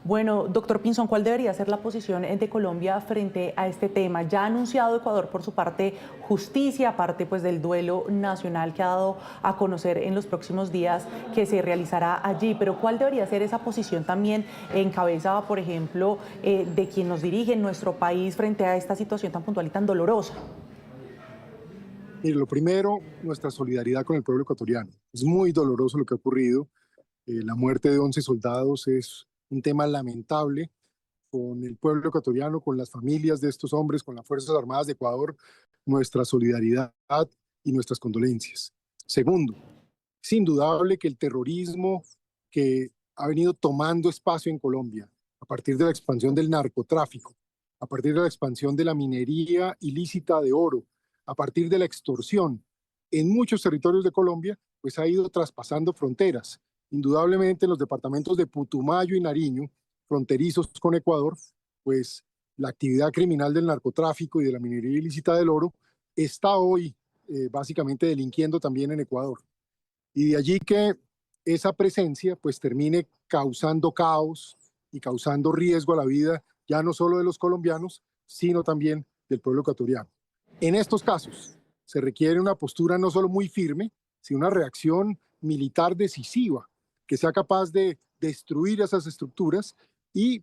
Bueno, doctor Pinzón, ¿cuál debería ser la posición de Colombia frente a este tema? Ya ha anunciado Ecuador por su parte justicia, aparte pues del duelo nacional que ha dado a conocer en los próximos días que se realizará allí, pero ¿cuál debería ser esa posición también en cabeza, por ejemplo, de quien nos dirige en nuestro país frente a esta situación tan puntual y tan dolorosa? Mire, lo primero, nuestra solidaridad con el pueblo ecuatoriano. Es muy doloroso lo que ha ocurrido. La muerte de 11 soldados es un tema lamentable con el pueblo ecuatoriano, con las familias de estos hombres, con las Fuerzas Armadas de Ecuador, nuestra solidaridad y nuestras condolencias. Segundo, es indudable que el terrorismo que ha venido tomando espacio en Colombia a partir de la expansión del narcotráfico, a partir de la expansión de la minería ilícita de oro, a partir de la extorsión en muchos territorios de Colombia, pues ha ido traspasando fronteras. Indudablemente en los departamentos de Putumayo y Nariño, fronterizos con Ecuador, pues la actividad criminal del narcotráfico y de la minería ilícita del oro está hoy básicamente delinquiendo también en Ecuador. Y de allí que esa presencia pues termine causando caos y causando riesgo a la vida ya no solo de los colombianos, sino también del pueblo ecuatoriano. En estos casos se requiere una postura no solo muy firme, sino una reacción militar decisiva que sea capaz de destruir esas estructuras y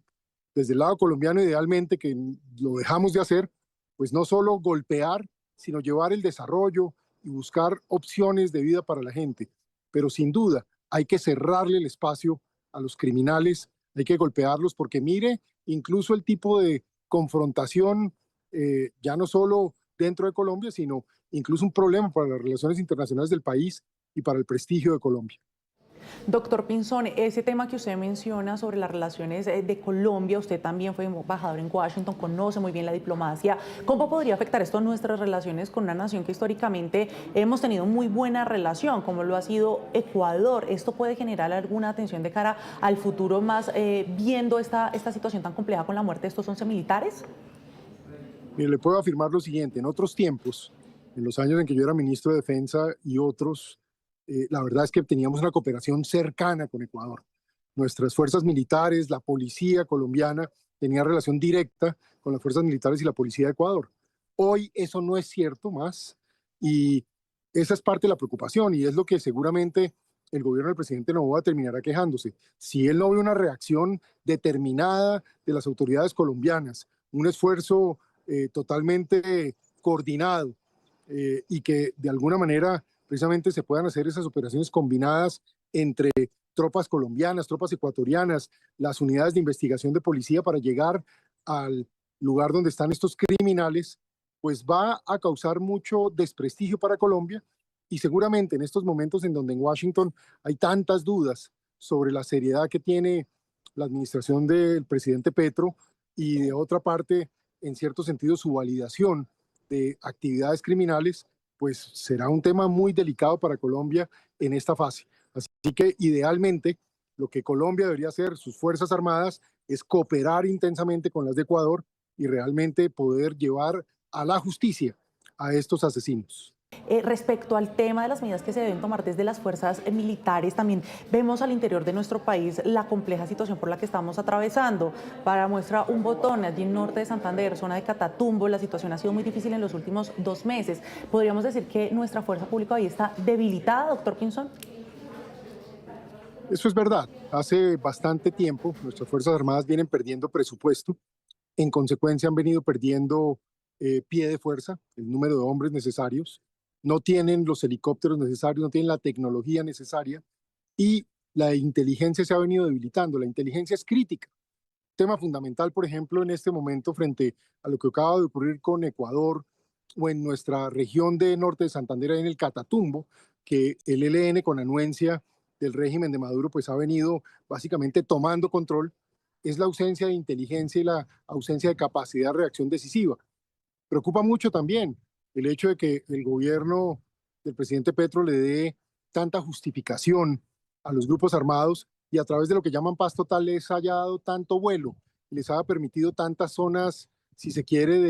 desde el lado colombiano idealmente que lo dejamos de hacer, pues no solo golpear, sino llevar el desarrollo y buscar opciones de vida para la gente. Pero sin duda hay que cerrarle el espacio a los criminales, hay que golpearlos porque mire, incluso el tipo de confrontación, ya no solo dentro de Colombia, sino incluso un problema para las relaciones internacionales del país y para el prestigio de Colombia. Doctor Pinzón, ese tema que usted menciona sobre las relaciones de Colombia, usted también fue embajador en Washington, conoce muy bien la diplomacia. ¿Cómo podría afectar esto a nuestras relaciones con una nación que históricamente hemos tenido muy buena relación, como lo ha sido Ecuador? ¿Esto puede generar alguna tensión de cara al futuro más viendo esta situación tan compleja con la muerte de estos 11 militares? Mire, le puedo afirmar lo siguiente, en otros tiempos, en los años en que yo era ministro de Defensa y otros, la verdad es que teníamos una cooperación cercana con Ecuador. Nuestras fuerzas militares, la policía colombiana, tenía relación directa con las fuerzas militares y la policía de Ecuador. Hoy eso no es cierto más y esa es parte de la preocupación y es lo que seguramente el gobierno del presidente Noboa terminará quejándose. Si él no ve una reacción determinada de las autoridades colombianas, un esfuerzo totalmente coordinado y que de alguna manera precisamente se puedan hacer esas operaciones combinadas entre tropas colombianas, tropas ecuatorianas, las unidades de investigación de policía para llegar al lugar donde están estos criminales, pues va a causar mucho desprestigio para Colombia y seguramente en estos momentos en donde en Washington hay tantas dudas sobre la seriedad que tiene la administración del presidente Petro y de otra parte, en cierto sentido, su validación de actividades criminales, pues será un tema muy delicado para Colombia en esta fase. Así que idealmente lo que Colombia debería hacer, sus Fuerzas Armadas, es cooperar intensamente con las de Ecuador y realmente poder llevar a la justicia a estos asesinos. Respecto al tema de las medidas que se deben tomar desde las fuerzas militares, también vemos al interior de nuestro país la compleja situación por la que estamos atravesando. Para muestra un botón, allí en norte de Santander, zona de Catatumbo, la situación ha sido muy difícil en los últimos 2 meses. ¿Podríamos decir que nuestra fuerza pública ahí está debilitada, doctor Pinzón? Eso es verdad. Hace bastante tiempo nuestras Fuerzas Armadas vienen perdiendo presupuesto. En consecuencia han venido perdiendo pie de fuerza, el número de hombres necesarios. No tienen los helicópteros necesarios, no tienen la tecnología necesaria y la inteligencia se ha venido debilitando. La inteligencia es crítica. Tema fundamental, por ejemplo, en este momento frente a lo que acaba de ocurrir con Ecuador o en nuestra región de norte de Santander, en el Catatumbo, que el ELN con anuencia del régimen de Maduro pues ha venido básicamente tomando control, es la ausencia de inteligencia y la ausencia de capacidad de reacción decisiva. Preocupa mucho también el hecho de que el gobierno del presidente Petro le dé tanta justificación a los grupos armados y a través de lo que llaman paz total les haya dado tanto vuelo, les haya permitido tantas zonas, si se quiere,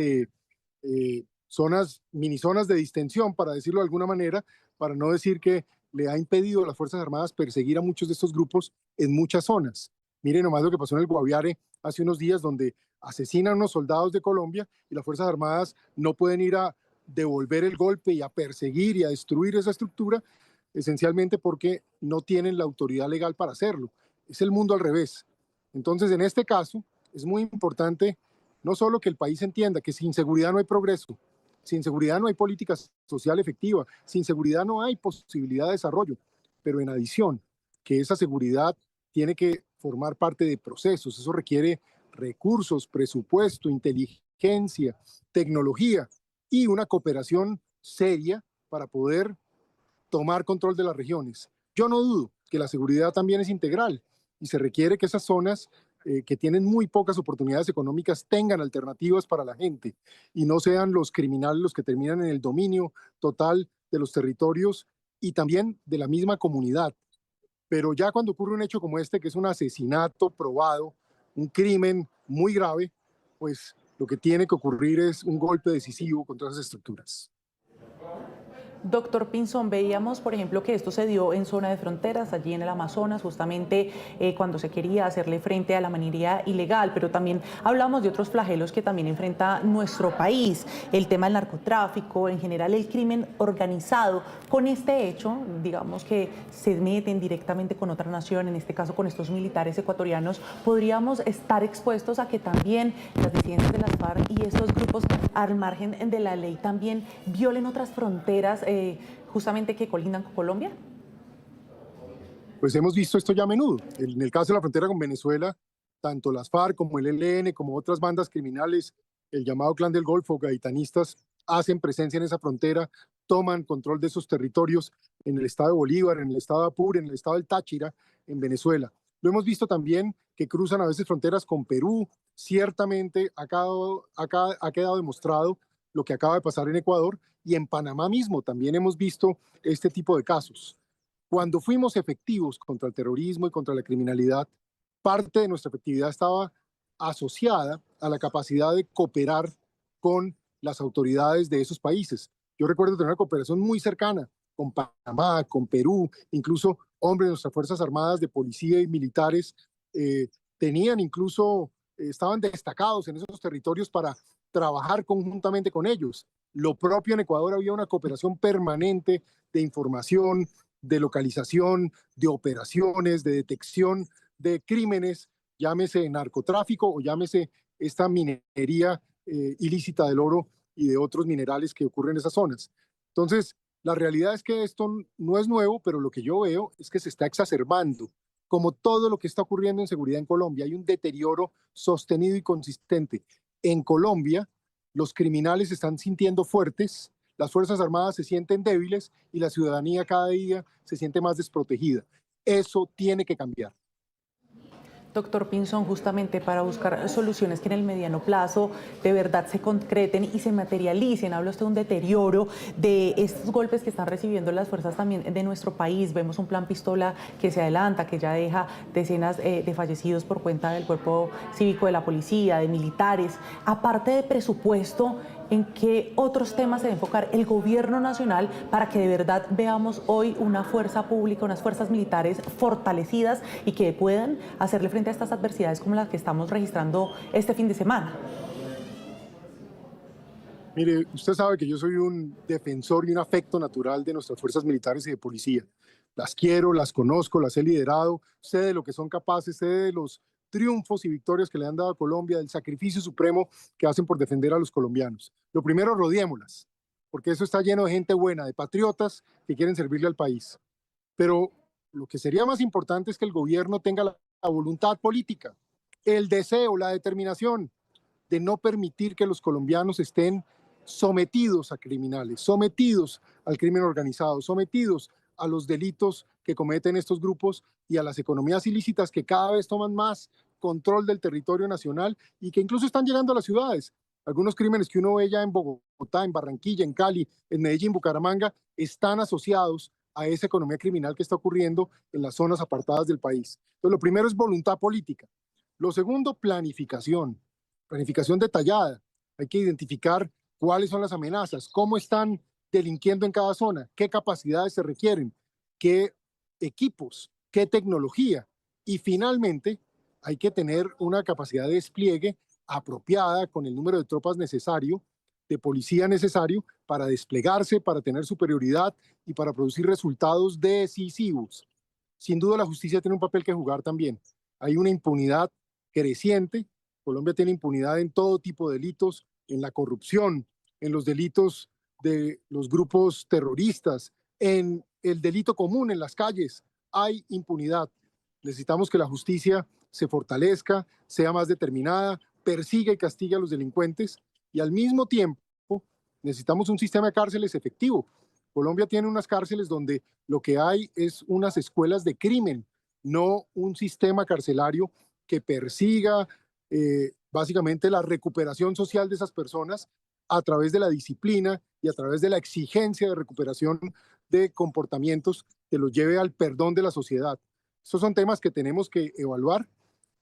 de zonas, mini zonas de distensión, para decirlo de alguna manera, para no decir que le ha impedido a las Fuerzas Armadas perseguir a muchos de estos grupos en muchas zonas. Miren nomás lo que pasó en el Guaviare hace unos días, donde asesinan a unos soldados de Colombia y las Fuerzas Armadas no pueden ir a devolver el golpe y a perseguir y a destruir esa estructura, esencialmente porque no tienen la autoridad legal para hacerlo. Es el mundo al revés. Entonces, en este caso, es muy importante no solo que el país entienda que sin seguridad no hay progreso, sin seguridad no hay política social efectiva, sin seguridad no hay posibilidad de desarrollo, pero en adición, que esa seguridad tiene que formar parte de procesos. Eso requiere recursos, presupuesto, inteligencia, tecnología y una cooperación seria para poder tomar control de las regiones. Yo no dudo que la seguridad también es integral y se requiere que esas zonas que tienen muy pocas oportunidades económicas tengan alternativas para la gente y no sean los criminales los que terminan en el dominio total de los territorios y también de la misma comunidad. Pero ya cuando ocurre un hecho como este, que es un asesinato probado, un crimen muy grave, pues lo que tiene que ocurrir es un golpe decisivo contra esas estructuras. Doctor Pinzón, veíamos, por ejemplo, que esto se dio en zona de fronteras, allí en el Amazonas, justamente cuando se quería hacerle frente a la minería ilegal, pero también hablamos de otros flagelos que también enfrenta nuestro país, el tema del narcotráfico, en general el crimen organizado. Con este hecho, digamos que se meten directamente con otra nación, en este caso con estos militares ecuatorianos, podríamos estar expuestos a que también las disidencias de las FARC y estos grupos al margen de la ley también violen otras fronteras justamente que colindan con Colombia? Pues hemos visto esto ya a menudo. En el caso de la frontera con Venezuela, tanto las FARC como el ELN, como otras bandas criminales, el llamado Clan del Golfo, gaitanistas, hacen presencia en esa frontera, toman control de esos territorios en el estado de Bolívar, en el estado de Apure, en el estado del Táchira, en Venezuela. Lo hemos visto también que cruzan a veces fronteras con Perú. Ciertamente ha quedado demostrado lo que acaba de pasar en Ecuador y en Panamá mismo también hemos visto este tipo de casos. Cuando fuimos efectivos contra el terrorismo y contra la criminalidad, parte de nuestra efectividad estaba asociada a la capacidad de cooperar con las autoridades de esos países. Yo recuerdo tener una cooperación muy cercana con Panamá, con Perú, incluso hombres de nuestras Fuerzas Armadas, de policía y militares, tenían incluso, estaban destacados en esos territorios para trabajar conjuntamente con ellos. Lo propio en Ecuador, había una cooperación permanente de información, de localización, de operaciones, de detección de crímenes, llámese narcotráfico o llámese esta minería ilícita del oro y de otros minerales que ocurren en esas zonas. Entonces, la realidad es que esto no es nuevo, pero lo que yo veo es que se está exacerbando. Como todo lo que está ocurriendo en seguridad en Colombia, hay un deterioro sostenido y consistente. En Colombia, los criminales se están sintiendo fuertes, las Fuerzas Armadas se sienten débiles y la ciudadanía cada día se siente más desprotegida. Eso tiene que cambiar. Doctor Pinzón, justamente para buscar soluciones que en el mediano plazo de verdad se concreten y se materialicen. Habla usted de un deterioro de estos golpes que están recibiendo las fuerzas también de nuestro país. Vemos un plan pistola que se adelanta, que ya deja decenas de fallecidos por cuenta del cuerpo cívico de la policía, de militares. Aparte de presupuesto, ¿en qué otros temas se debe enfocar el gobierno nacional para que de verdad veamos hoy una fuerza pública, unas fuerzas militares fortalecidas y que puedan hacerle frente a estas adversidades como las que estamos registrando este fin de semana? Mire, usted sabe que yo soy un defensor y un afecto natural de nuestras fuerzas militares y de policía. Las quiero, las conozco, las he liderado, sé de lo que son capaces, sé de los triunfos y victorias que le han dado a Colombia, del sacrificio supremo que hacen por defender a los colombianos. Lo primero, rodeémoslas, porque eso está lleno de gente buena, de patriotas que quieren servirle al país. Pero lo que sería más importante es que el gobierno tenga la voluntad política, el deseo, la determinación de no permitir que los colombianos estén sometidos a criminales, sometidos al crimen organizado, sometidos a los delitos que cometen estos grupos y a las economías ilícitas que cada vez toman más control del territorio nacional y que incluso están llegando a las ciudades. Algunos crímenes que uno ve ya en Bogotá, en Barranquilla, en Cali, en Medellín, Bucaramanga, están asociados a esa economía criminal que está ocurriendo en las zonas apartadas del país. Entonces, lo primero es voluntad política. Lo segundo, planificación. Planificación detallada. Hay que identificar cuáles son las amenazas, cómo están delinquiendo en cada zona, qué capacidades se requieren, qué equipos, qué tecnología. Y finalmente, hay que tener una capacidad de despliegue apropiada con el número de tropas necesario, de policía necesario para desplegarse, para tener superioridad y para producir resultados decisivos. Sin duda la justicia tiene un papel que jugar también. Hay una impunidad creciente. Colombia tiene impunidad en todo tipo de delitos, en la corrupción, en los delitos de los grupos terroristas, en el delito común en las calles. Hay impunidad. Necesitamos que la justicia se fortalezca, sea más determinada, persiga y castigue a los delincuentes y al mismo tiempo necesitamos un sistema de cárceles efectivo. Colombia tiene unas cárceles donde lo que hay es unas escuelas de crimen, no un sistema carcelario que persiga básicamente la recuperación social de esas personas a través de la disciplina y a través de la exigencia de recuperación de comportamientos que los lleve al perdón de la sociedad. Estos son temas que tenemos que evaluar,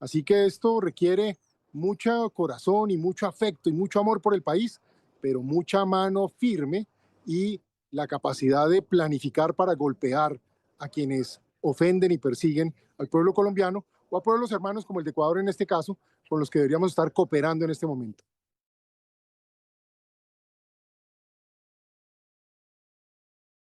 así que esto requiere mucho corazón y mucho afecto y mucho amor por el país, pero mucha mano firme y la capacidad de planificar para golpear a quienes ofenden y persiguen al pueblo colombiano o a pueblos hermanos como el de Ecuador en este caso, con los que deberíamos estar cooperando en este momento.